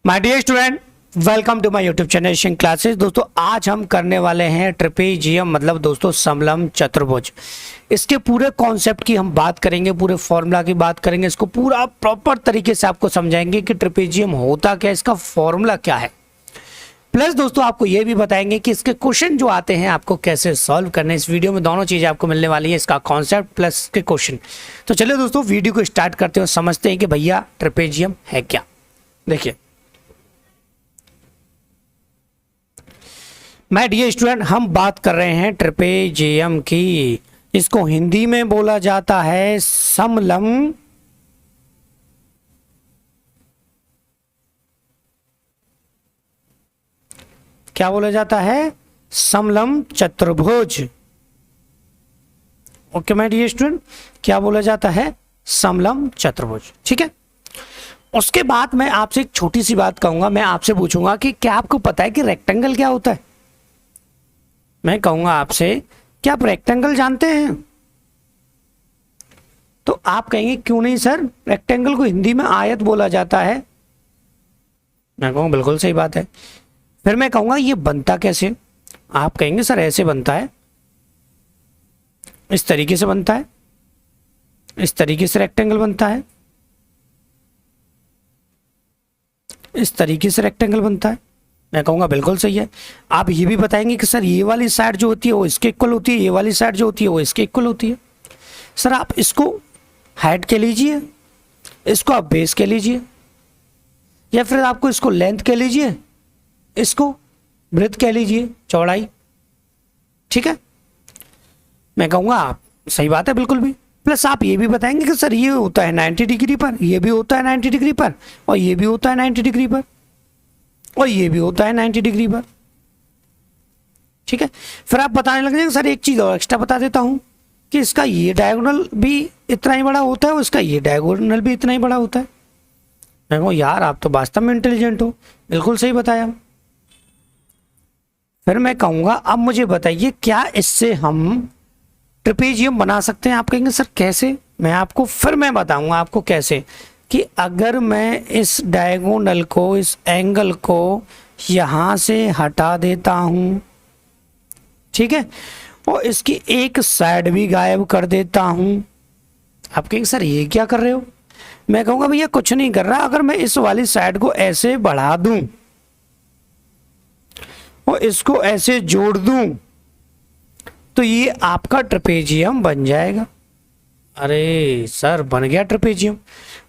My dear student, welcome to my YouTube channel शिंग classes. दोस्तों आज हम करने वाले हैं ट्रेपेजियम मतलब दोस्तों समलंब चतुर्भुज। इसके पूरे कॉन्सेप्ट की हम बात करेंगे, पूरे फॉर्मूला की बात करेंगे, इसको पूरा प्रॉपर तरीके से आपको समझाएंगे कि ट्रेपेजियम होता क्या है, इसका फॉर्मूला क्या है। प्लस दोस्तों आपको ये भी बताएंगे कि इसके क्वेश्चन जो आते हैं आपको कैसे सॉल्व करने। इस वीडियो में दोनों चीजें आपको मिलने वाली है, इसका कॉन्सेप्ट प्लस इसके क्वेश्चन। तो चलिए दोस्तों वीडियो को स्टार्ट करते हैं, समझते हैं कि भैया ट्रेपेजियम है क्या। देखिए माय डियर स्टूडेंट, हम बात कर रहे हैं ट्रेपेजियम की। इसको हिंदी में बोला जाता है समलंब क्या बोला जाता है? समलंब चतुर्भुज। ओके माय डियर स्टूडेंट, क्या बोला जाता है? समलंब चतुर्भुज। ठीक है। उसके बाद मैं आपसे एक छोटी सी बात कहूंगा, मैं आपसे पूछूंगा कि क्या आपको पता है कि रेक्टेंगल क्या होता है? मैं कहूंगा आपसे क्या आप रेक्टेंगल जानते हैं? तो आप कहेंगे क्यों नहीं सर, रेक्टेंगल को हिंदी में आयत बोला जाता है। मैं कहूँगा बिल्कुल सही बात है। फिर मैं कहूंगा ये बनता कैसे? आप कहेंगे सर ऐसे बनता है, इस तरीके से बनता है, इस तरीके से रेक्टेंगल बनता है, इस तरीके से रेक्टेंगल बनता है। मैं कहूँगा बिल्कुल सही है। आप ये भी बताएंगे कि सर ये वाली साइड जो होती है वो इसके इक्वल होती है, ये वाली साइड जो होती है वो इसके इक्वल होती है। सर आप इसको हाइट के लीजिए, इसको आप बेस के लीजिए, या फिर आपको इसको लेंथ के लीजिए, इसको ब्रेथ कह लीजिए, चौड़ाई। ठीक है। मैं कहूँगा आप सही बात है बिल्कुल भी। प्लस आप ये भी बताएंगे कि सर ये होता है 90 डिग्री पर, ये भी होता है 90 डिग्री पर, और ये भी होता है 90 डिग्री पर, और ये भी होता है 90 डिग्री पर। ठीक है। फिर आप बताने लग जाएंगे सर एक चीज़ और एक्स्ट्रा बता देता हूँ कि इसका ये डायगोनल भी इतना ही बड़ा होता है और इसका ये डायगोनल भी इतना ही बड़ा होता है। मैं कहूँ यार आप तो वास्तव में इंटेलिजेंट हो, बिल्कुल सही बताया। फिर मैं कहूँगा अब मुझे बताइए क्या इससे हम ट्रेपेजियम बना सकते हैं? आप कहेंगे सर कैसे? मैं बताऊंगा आपको कैसे। कि अगर मैं इस डायगोनल को, इस एंगल को यहाँ से हटा देता हूँ, ठीक है, और इसकी एक साइड भी गायब कर देता हूँ। आप कहेंगे सर ये क्या कर रहे हो? मैं कहूँगा भैया कुछ नहीं कर रहा। अगर मैं इस वाली साइड को ऐसे बढ़ा दूँ और इसको ऐसे जोड़ दूँ तो ये आपका ट्रेपेजियम बन जाएगा। अरे सर बन गया ट्रेपेजियम।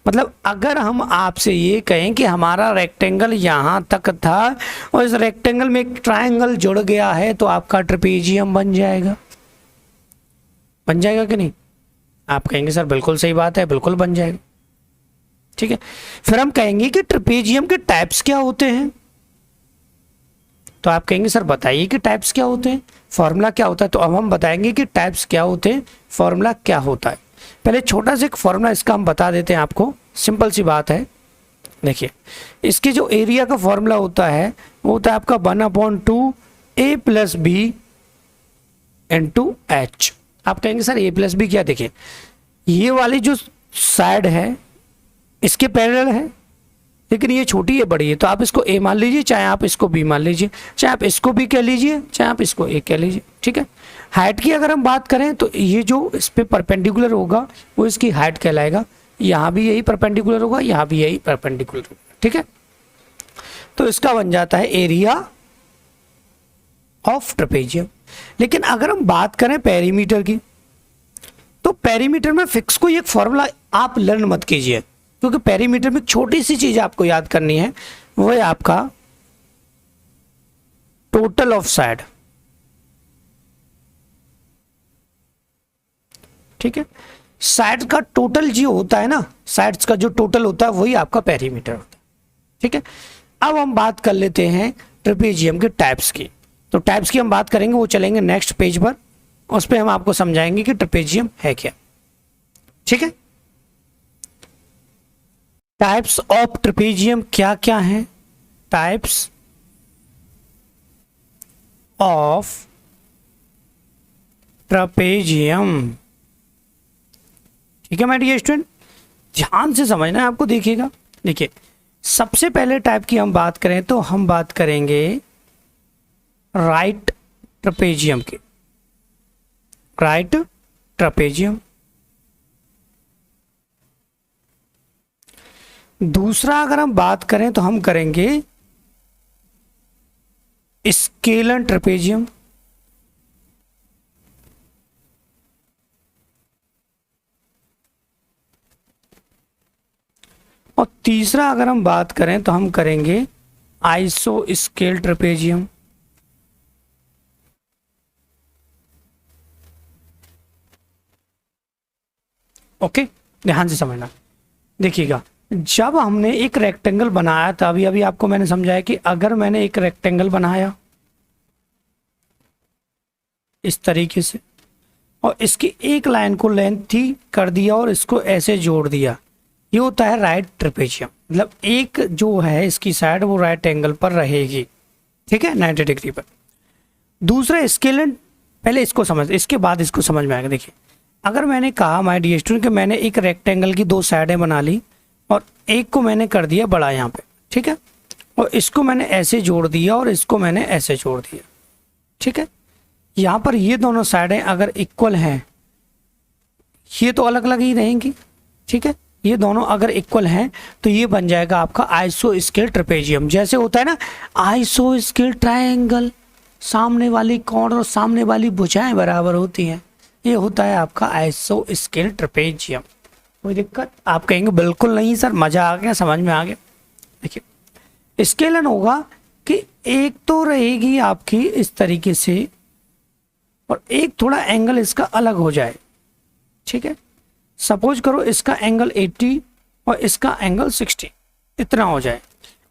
मतलब अगर हम आपसे ये कहें कि हमारा रेक्टेंगल यहाँ तक था और इस रेक्टेंगल में एक ट्रायंगल जुड़ गया है तो आपका ट्रेपेजियम बन जाएगा। बन जाएगा कि नहीं? आप कहेंगे सर बिल्कुल सही बात है, बिल्कुल बन जाएगा। ठीक है। फिर हम कहेंगे कि ट्रेपेजियम के टाइप्स क्या होते हैं? तो आप कहेंगे सर बताइए कि टाइप्स क्या होते हैं, फॉर्मूला क्या होता है। तो अब हम बताएंगे कि टाइप्स क्या होते हैं, फॉर्मूला क्या होता है। पहले छोटा सा एक फॉर्मूला इसका हम बता देते हैं आपको, सिंपल सी बात है। देखिए इसके जो एरिया का फॉर्मूला होता है वो होता है आपका 1/2 a + b × h। आप कहेंगे सर a + b क्या? देखिए ये वाली जो साइड है इसके पैरेलल है, लेकिन ये छोटी है बड़ी है, तो आप इसको a मान लीजिए, चाहे आप इसको b मान लीजिए, चाहे आप इसको b कह लीजिए, चाहे आप इसको a कह लीजिए। ठीक है। हाइट की अगर हम बात करें तो ये जो इस पे परपेंडिकुलर होगा वो इसकी हाइट कहलाएगा। यहाँ भी यही परपेंडिकुलर होगा, यहाँ भी यही परपेंडिकुलर होगा। ठीक है। तो इसका बन जाता है एरिया ऑफ ट्रेपेजियम। लेकिन अगर हम बात करें पेरीमीटर की, तो पेरीमीटर में फिक्स कोई एक फॉर्मूला आप लर्न मत कीजिए, क्योंकि पेरीमीटर में छोटी सी चीज आपको याद करनी है, वो है आपका टोटल ऑफ साइड। ठीक है। साइड का टोटल जो होता है ना, साइड्स का जो टोटल होता है वही आपका पेरीमीटर होता है। ठीक है। अब हम बात कर लेते हैं ट्रेपेजियम के टाइप्स की। तो टाइप्स की हम बात करेंगे, वो चलेंगे नेक्स्ट पेज पर, उस पर हम आपको समझाएंगे कि ट्रेपेजियम है क्या। ठीक है। टाइप्स ऑफ ट्रेपेजियम क्या क्या हैं? Types of trapezium. ठीक है माय डियर स्टूडेंट, ध्यान से समझना है आपको। देखिएगा, देखिए सबसे पहले टाइप की हम बात करें तो हम बात करेंगे राइट ट्रपेजियम की, राइट ट्रपेजियम। दूसरा अगर हम बात करें तो हम करेंगे स्केलन ट्रपेजियम। और तीसरा अगर हम बात करें तो हम करेंगे आइसो स्केल ट्रपेजियम। ओके, ध्यान से समझना। देखिएगा, जब हमने एक रेक्टेंगल बनाया था, अभी अभी आपको मैंने समझाया कि अगर मैंने एक रेक्टेंगल बनाया इस तरीके से और इसकी एक लाइन को लेंथ थी कर दिया और इसको ऐसे जोड़ दिया, ये होता है राइट ट्रेपेजियम। मतलब एक जो है इसकी साइड वो राइट एंगल पर रहेगी, ठीक है, 90 डिग्री पर। दूसरा स्केलन, पहले इसको समझ, इसके बाद इसको समझ में आएगा। देखिए, अगर मैंने कहा माय डियर स्टूडेंट कि मैंने एक रेक्टेंगल की दो साइडें बना ली और एक को मैंने कर दिया बड़ा यहाँ पे, ठीक है, और इसको मैंने ऐसे जोड़ दिया और इसको मैंने ऐसे जोड़ दिया, ठीक है। यहाँ पर ये दोनों साइडें अगर इक्वल हैं, ये तो अलग अलग ही रहेंगी, ठीक है, ये दोनों अगर इक्वल हैं तो ये बन जाएगा आपका आइसो स्केल ट्रेपेजियम। जैसे होता है ना आइसो स्केल ट्रायंगल, सामने वाली कोण और सामने वाली भुजाएं बराबर होती हैं, ये होता है आपका आइसो स्केल ट्रेपेजियम। कोई दिक्कत? आप कहेंगे बिल्कुल नहीं सर, मजा आ गया, समझ में आ गया। देखिए, स्केलन होगा कि एक तो रहेगी आपकी इस तरीके से और एक थोड़ा एंगल इसका अलग हो जाए, ठीक है। सपोज करो इसका एंगल 80 और इसका एंगल 60 इतना हो जाए,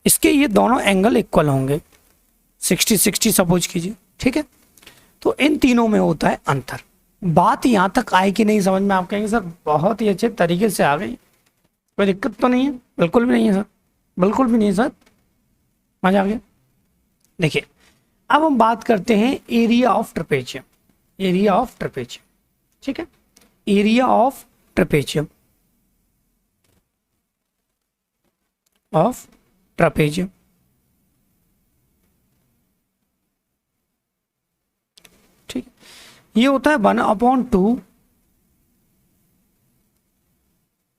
इसके ये दोनों एंगल इक्वल होंगे, 60-60 सपोज कीजिए, ठीक है। तो इन तीनों में होता है अंतर। बात यहाँ तक आई कि नहीं समझ में? आप कहेंगे सर बहुत ही अच्छे तरीके से आ गई, कोई दिक्कत तो नहीं है? बिल्कुल भी नहीं है सर, बिल्कुल भी नहीं है सर, मजा आ गया। देखिए, अब हम बात करते हैं area of trapezium, area of trapezium, ठीक है, area of trapezium, of trapezium, ठीक है। ये होता है 1/2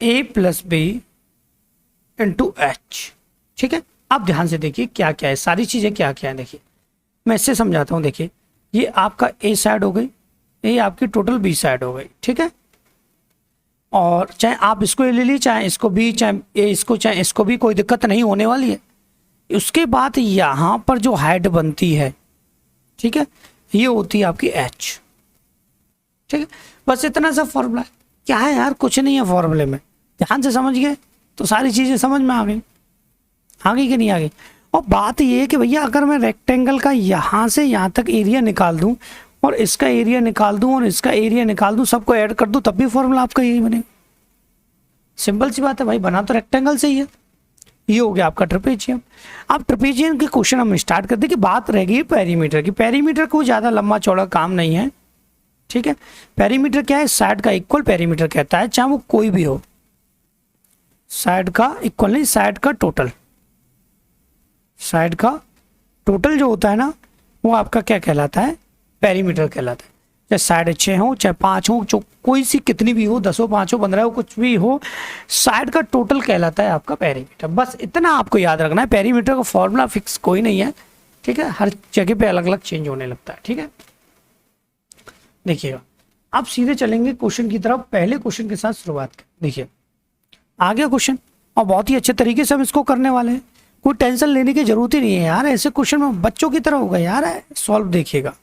a + b × h, ठीक है। अब ध्यान से देखिए क्या क्या है, सारी चीजें क्या क्या है। देखिए, मैं इससे समझाता हूं। देखिए, ये आपका ए साइड हो गई, ये आपकी टोटल बी साइड हो गई, ठीक है। और चाहे आप इसको ले लीजिए, चाहे इसको भी, चाहे इसको, चाहे इसको भी, कोई दिक्कत नहीं होने वाली है। उसके बाद यहाँ पर जो हाइट बनती है, ठीक है, ये होती है आपकी h, ठीक है। बस इतना सा फॉर्मूला है। क्या है यार, कुछ नहीं है फॉर्मूले में, ध्यान से समझ गए तो सारी चीजें समझ में आ गई, आ गई कि नहीं आ गई। और बात ये है कि भैया अगर मैं रेक्टेंगल का यहाँ से यहाँ तक एरिया निकाल दूं और इसका एरिया निकाल दूं और इसका एरिया निकाल दूं, सबको ऐड कर दूं, तब भी फॉर्मूला आपका यही बनेगा। सिंपल सी बात है भाई, बना तो रेक्टेंगल से ही है। ये हो गया आपका ट्रेपेजियम। अब ट्रेपेजियम के क्वेश्चन हम स्टार्ट करते हैं कि बात रहेगी पेरीमीटर की। पेरीमीटर को ज़्यादा लंबा चौड़ा काम नहीं है, ठीक है। पेरीमीटर क्या है? साइड का इक्वल पेरीमीटर कहता है, चाहे वो कोई भी हो। साइड का इक्वल नहीं, साइड का टोटल, साइड का टोटल जो होता है ना, वो आपका क्या कहलाता है? पेरीमीटर कहलाता है। चाहे साइड 6 हो, चाहे 5 हो, जो कोई सी कितनी भी हो, 10 हो, 5 हो, 15 हो, कुछ भी हो, साइड का टोटल कहलाता है आपका पेरीमीटर। बस इतना आपको याद रखना है। पेरीमीटर का फॉर्मूला फिक्स कोई नहीं है, ठीक है, हर जगह पे अलग अलग चेंज होने लगता है, ठीक है। देखिएगा, अब सीधे चलेंगे क्वेश्चन की तरफ। पहले क्वेश्चन के साथ शुरुआत करें। देखिए, आ गया क्वेश्चन और बहुत ही अच्छे तरीके से हम इसको करने वाले हैं। कोई टेंशन लेने की जरूरत ही नहीं है यार, ऐसे क्वेश्चन में बच्चों की तरह होगा यार सॉल्व। देखिएगा,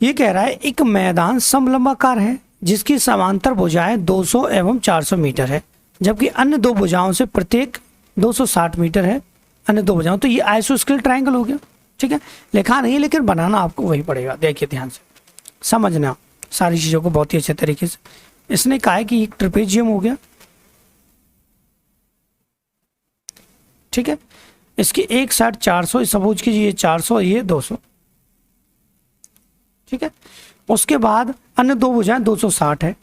ये कह रहा है एक मैदान समलंबाकार है जिसकी समांतर भुजाएं 200 एवं 400 मीटर है, जबकि अन्य दो भुजाओं से प्रत्येक 260 मीटर है। अन्य दो भुजाओं, तो ये आइसोस्केल ट्रायंगल हो गया, ठीक है। लिखा नहीं है लेकिन बनाना आपको वही पड़ेगा। देखिए ध्यान से समझना सारी चीज़ों को बहुत ही अच्छे तरीके से। इसने कहा है कि एक ट्रेपेजियम हो गया, ठीक है, इसकी एक साइड 400, सपोज कीजिए ये 400, ये 200, ठीक है। उसके बाद अन्य दो भुजाएं 260 है,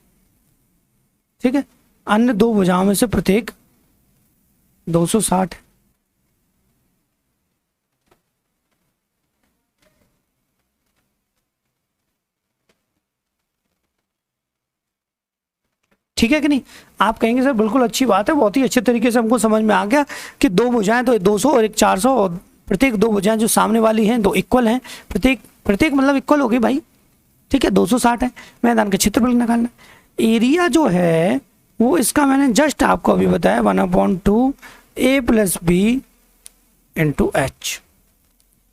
ठीक है। अन्य दो भुजाओं में से प्रत्येक 260 है। ठीक है कि नहीं? आप कहेंगे सर बिल्कुल अच्छी बात है, बहुत ही अच्छे तरीके से हमको समझ में आ गया कि दो भुजाएं तो 200 और एक 400, और प्रत्येक दो भुजाएं जो सामने वाली हैं दो इक्वल हैं, प्रत्येक मतलब इक्वल हो गई भाई। ठीक है, 260 है। मैदान का क्षेत्रफल निकालना। एरिया जो है वो इसका मैंने जस्ट आपको अभी बताया 1/2 a + b × h।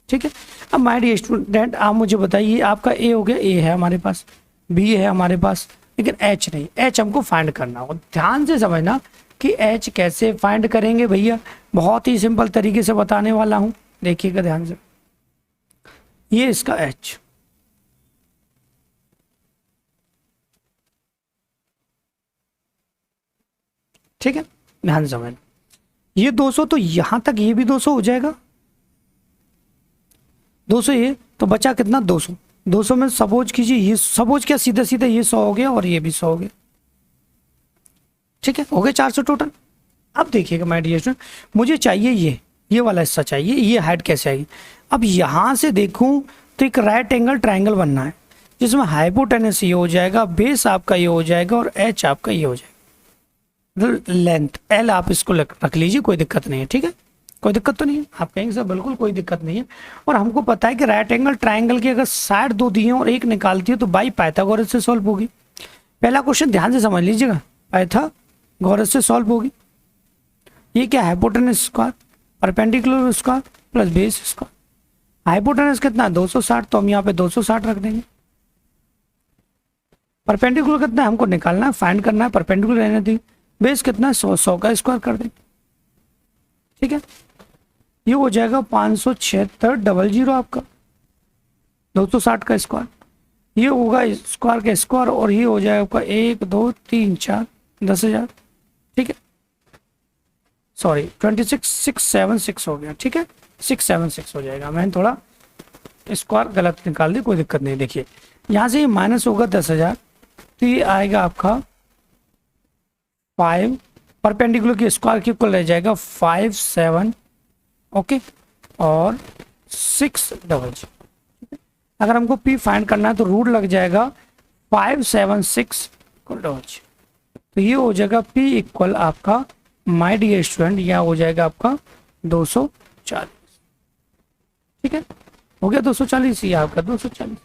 ठीक है, अब माय डियर स्टूडेंट आप मुझे बताइए, आपका a हो गया, a है हमारे पास, b है हमारे पास, लेकिन h नहीं। h हमको फाइंड करना होगा। ध्यान से समझना कि h कैसे फाइंड करेंगे भैया, बहुत ही सिंपल तरीके से बताने वाला हूं, देखिएगा ध्यान से। ये इसका h, ठीक है, ध्यान से समझना। ये 200 तो यहां तक ये भी 200 हो जाएगा, 200 ये तो बचा कितना 200। 200 में सपोज कीजिए, ये सपोज क्या सीधा सीधा ये 100 हो गया और ये भी 100 हो गया। ठीक है, हो गए 400 टोटल। अब देखिएगा माय डियर स्टूडेंट, मुझे चाहिए ये वाला हिस्सा चाहिए। ये हाइट कैसे आएगी? अब यहां से देखूं तो एक राइट एंगल ट्राइंगल बनना है, जिसमें हाइपोटेनस ये हो जाएगा, बेस आपका ये हो जाएगा और एच आपका ये हो जाएगा। लेंथ एल आप इसको रख लीजिए, कोई दिक्कत नहीं है। ठीक है, कोई दिक्कत तो नहीं है? आप कहेंगे सर बिल्कुल कोई दिक्कत नहीं है। और हमको पता है कि राइट एंगल ट्राइंगल की अगर साइड दो दी है और एक निकालती है तो बाई पाइथागोरस से सॉल्व होगी। पहला क्वेश्चन ध्यान से समझ लीजिएगा, पाइथागोरस से सॉल्व होगी। ये क्या है? Hypotenuse square perpendicular square plus base square. Hypotenuse कितना है? 260, तो हम यहाँ पे 260 रख देंगे। परपेंडिकुलर कितना है हमको निकालना है, फाइंड करना है, परपेंडिकुलर रहने दी। बेस कितना है? 100 का स्क्वायर कर देंगे। ठीक है, ये हो जाएगा 57600 आपका 260 का स्क्वायर। ये होगा स्क्वायर का स्क्वायर और ये हो जाएगा आपका 1 2 3 4 10,000। ठीक है, सॉरी 26676 हो गया। ठीक है, 676 हो जाएगा। मैंने थोड़ा स्क्वायर गलत निकाल दी, कोई दिक्कत नहीं। देखिए यहाँ से ये माइनस होगा 10,000, तो ये आएगा आपका 5 परपेंडिकुलर की स्क्वायर की इक्वल रह जाएगा 5 7 ओके और 6 डबल 0। अगर हमको p फाइंड करना है तो रूट लग जाएगा 5 7 6 डबल 0। तो ये हो जाएगा p इक्वल आपका माय डियर स्टूडेंट, यह हो जाएगा आपका 240। ठीक है, हो गया 240, ये आपका 240।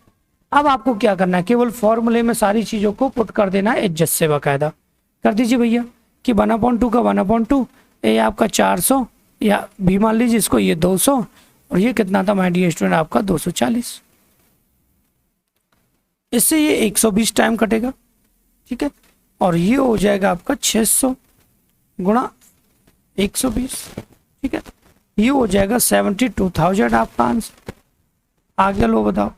अब आपको क्या करना है, केवल फॉर्मूले में सारी चीजों को पुट कर देना है एडजस्ट से। बाकायदा कर दीजिए भैया कि 1/2 का 1/2, ये आपका 400 या भी मान लीजिए इसको, ये 200 और ये कितना था माय डियर स्टूडेंट आपका 240। इससे ये 120 टाइम कटेगा। ठीक है, और ये हो जाएगा आपका 600 गुणा 120। ठीक है, ये हो जाएगा 72,000 आपका आंसर। आगे लो बताओ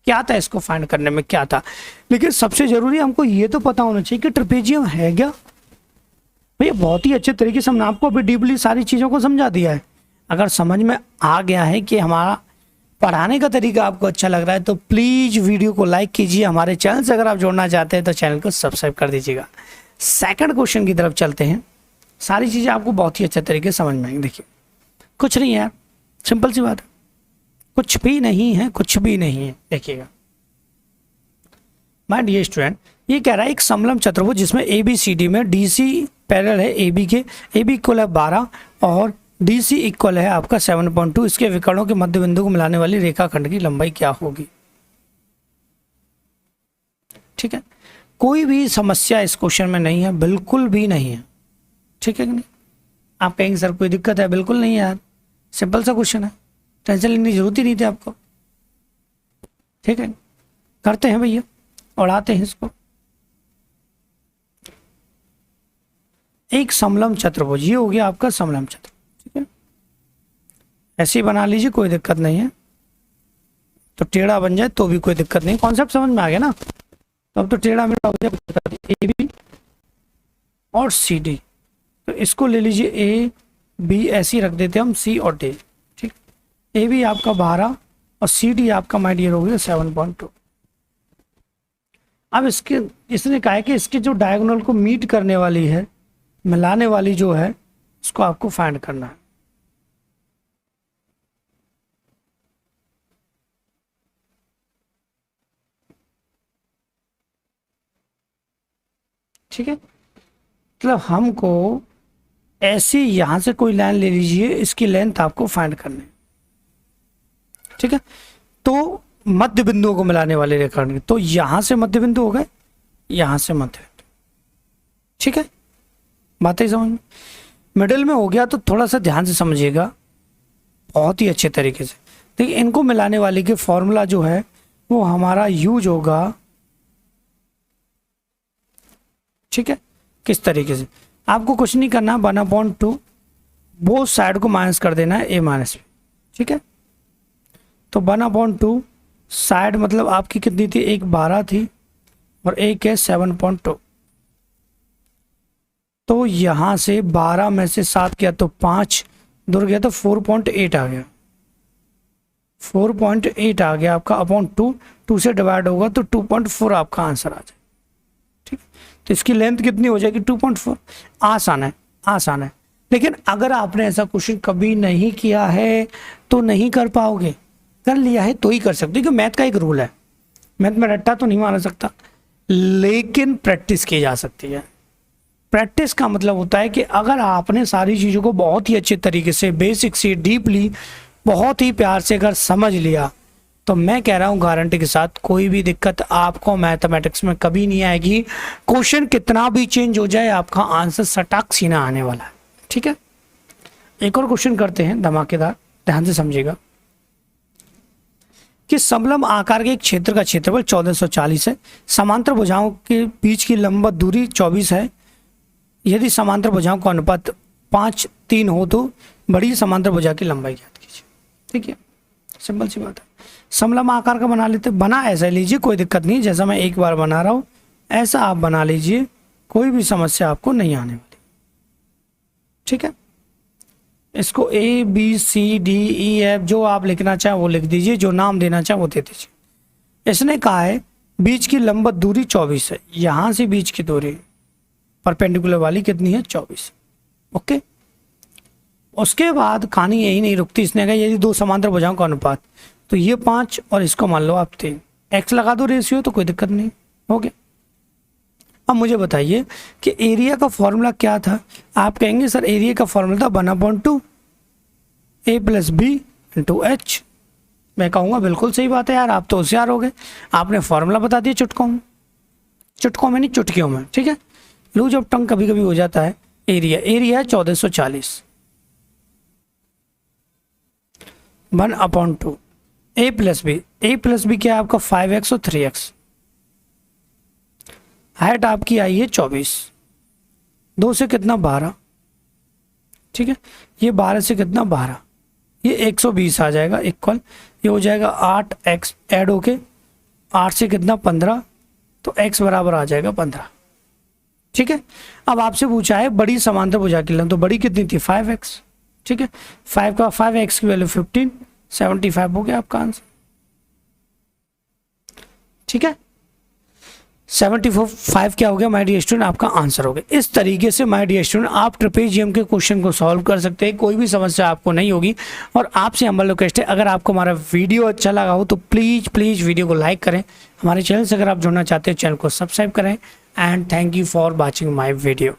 क्या था इसको फाइंड करने में, क्या था। लेकिन सबसे जरूरी हमको ये तो पता होना चाहिए कि ट्रेपेजियम है क्या। भैया बहुत ही अच्छे तरीके से हमने आपको अभी डीपली सारी चीज़ों को समझा दिया है। अगर समझ में आ गया है कि हमारा पढ़ाने का तरीका आपको अच्छा लग रहा है तो प्लीज़ वीडियो को लाइक कीजिए। हमारे चैनल से अगर आप जुड़ना चाहते हैं तो चैनल को सब्सक्राइब कर दीजिएगा। सेकंड क्वेश्चन की तरफ चलते हैं। सारी चीज़ें आपको बहुत ही अच्छे तरीके से समझ में आएंगी। देखिए कुछ नहीं है यार, सिंपल सी बात है, कुछ भी नहीं है, कुछ भी नहीं है। देखिएगा माय डियर स्टूडेंट, ये कह रहा है एक समलंब चतुर्भुज जिसमें ABCD में DC पैरेलल है AB के, AB इक्वल है 12 और DC इक्वल है आपका 7.2। इसके विकर्णों के मध्य बिंदु को मिलाने वाली रेखाखंड की लंबाई क्या होगी। ठीक है, कोई भी समस्या इस क्वेश्चन में नहीं है, बिल्कुल भी नहीं है। ठीक है कि नहीं? आप कहेंगे सर कोई दिक्कत है, बिल्कुल नहीं है यार, सिंपल सा क्वेश्चन है, टेंशन लेने की जरूरत ही नहीं थी आपको। ठीक है, करते हैं भैया, उड़ाते हैं इसको। एक समलंब चतुर्भुज, ये हो गया आपका समलंब चतुर्भुज। ठीक है, ऐसे ही बना लीजिए, कोई दिक्कत नहीं है। तो टेढ़ा बन जाए तो भी कोई दिक्कत नहीं, कॉन्सेप्ट समझ में आ गया ना। तो अब तो टेढ़ा मेरा हो जाए AB और CD, तो इसको ले लीजिए AB, ऐसे ही रख देते हैं हम C और D। ठीक, AB आपका 12 और CD आपका माय डियर हो गया 7.2। अब इसने कहा है कि इसके जो डायगोनल को मीट करने वाली है, मिलाने वाली जो है इसको आपको फाइंड करना है। ठीक है, मतलब हमको ऐसी यहां से कोई लाइन ले लीजिए, इसकी लेंथ आपको फाइंड करनी है। ठीक है, तो मध्य बिंदुओं को मिलाने वाले रेखाखंड, तो यहां से मध्य बिंदु हो गए, यहां से मध्य बिंदु। ठीक है, बातें समझ में, मिडिल में हो गया तो थोड़ा सा ध्यान से समझिएगा, बहुत ही अच्छे तरीके से। देखिए इनको मिलाने वाले के फॉर्मूला जो है वो हमारा यूज होगा। ठीक है, किस तरीके से, आपको कुछ नहीं करना, 1/2 बोथ साइड को माइनस कर देना है a माइनस बी। ठीक है, तो 1/2 साइड मतलब आपकी कितनी थी, एक 12 थी और एक है 7.2। तो यहां से 12 में से 7 किया तो 5 दूर गया तो 4.8 आ गया, 4.8 आ गया आपका अपॉन 2 से डिवाइड होगा तो 2.4 आपका आंसर आ जाए। ठीक, तो इसकी लेंथ कितनी हो जाएगी, 2.4। आसान है, आसान है, लेकिन अगर आपने ऐसा क्वेश्चन कभी नहीं किया है तो नहीं कर पाओगे, कर लिया है तो ही कर सकते, क्योंकि मैथ का एक रूल है, मैथ में रट्टा तो नहीं मारा सकता, लेकिन प्रैक्टिस की जा सकती है। प्रैक्टिस का मतलब होता है कि अगर आपने सारी चीज़ों को बहुत ही अच्छे तरीके से, बेसिक से डीपली, बहुत ही प्यार से अगर समझ लिया, तो मैं कह रहा हूँ गारंटी के साथ कोई भी दिक्कत आपको मैथमेटिक्स में कभी नहीं आएगी। क्वेश्चन कितना भी चेंज हो जाए, आपका आंसर सटाक सीना आने वाला है। ठीक है, एक और क्वेश्चन करते हैं धमाकेदार, ध्यान से समझिएगा कि समलंब आकार के एक क्षेत्र का क्षेत्रफल 1440 है, समांतर भुजाओं के बीच की लंबवत दूरी 24 है। यदि समांतर भुजाओं का अनुपात 5:3 हो तो बड़ी समांतर भुजा की लंबाई ज्ञात कीजिए। ठीक है, सिंपल सी बात है। समलंब आकार का बना लेते, बना ऐसा लीजिए, कोई दिक्कत नहीं, जैसा मैं एक बार बना रहा हूं ऐसा आप बना लीजिए, कोई भी समस्या आपको नहीं आने वाली। ठीक है, इसको A B C D E F जो आप लिखना चाहें वो लिख दीजिए, जो नाम देना चाहें वो दे दीजिए। इसने कहा है बीच की लंबवत दूरी 24 है, यहां से बीच की दूरी परपेंडिकुलर वाली कितनी है, 24। ओके, उसके बाद कहानी यही नहीं रुकती, इसने कहा यदि दो समांतर भुजाओं का अनुपात, तो ये 5 और इसको मान लो आप 3, एक्स लगा दो रेशियो, तो कोई दिक्कत नहीं। हो गया, अब मुझे बताइए कि एरिया का फॉर्मूला क्या था। आप कहेंगे सर एरिया का फॉर्मूला था 1/2 a + b × h। मैं कहूँगा बिल्कुल सही बात है यार, आप तो होशियार हो गए, आपने फॉर्मूला बता दिया चुटकों में, चुटकों में नहीं चुटकियों में। ठीक है, लूज ऑफ टंग कभी कभी हो जाता है। एरिया है 1440, 1/2 a + b, a + b क्या है आपका 5x और 3x। हाइट आपकी आई है 24, 2 से कितना 12। ठीक है, ये 12 से कितना 12, ये 120 आ जाएगा इक्वल, ये हो जाएगा 8x ऐड होके 8 से कितना 15, तो x बराबर आ जाएगा 15। ठीक है, अब आपसे पूछा है बड़ी समांतर भुजा की लंबाई, तो बड़ी कितनी थी 5x। ठीक है, 5x की वैल्यू 15, 75 हो गया आपका आंसर। ठीक है, 75 क्या हो गया माय डियर स्टूडेंट, आपका आंसर हो गया। इस तरीके से माय डियर स्टूडेंट आप ट्रेपेजियम के क्वेश्चन को सॉल्व कर सकते हैं, कोई भी समस्या आपको नहीं होगी। और आपसे हमारा रिक्वेस्ट है, अगर आपको हमारा वीडियो अच्छा लगा हो तो प्लीज़ वीडियो को लाइक करें, हमारे चैनल से अगर आप जुड़ना चाहते हैं चैनल को सब्सक्राइब करें, and thank you for watching my video.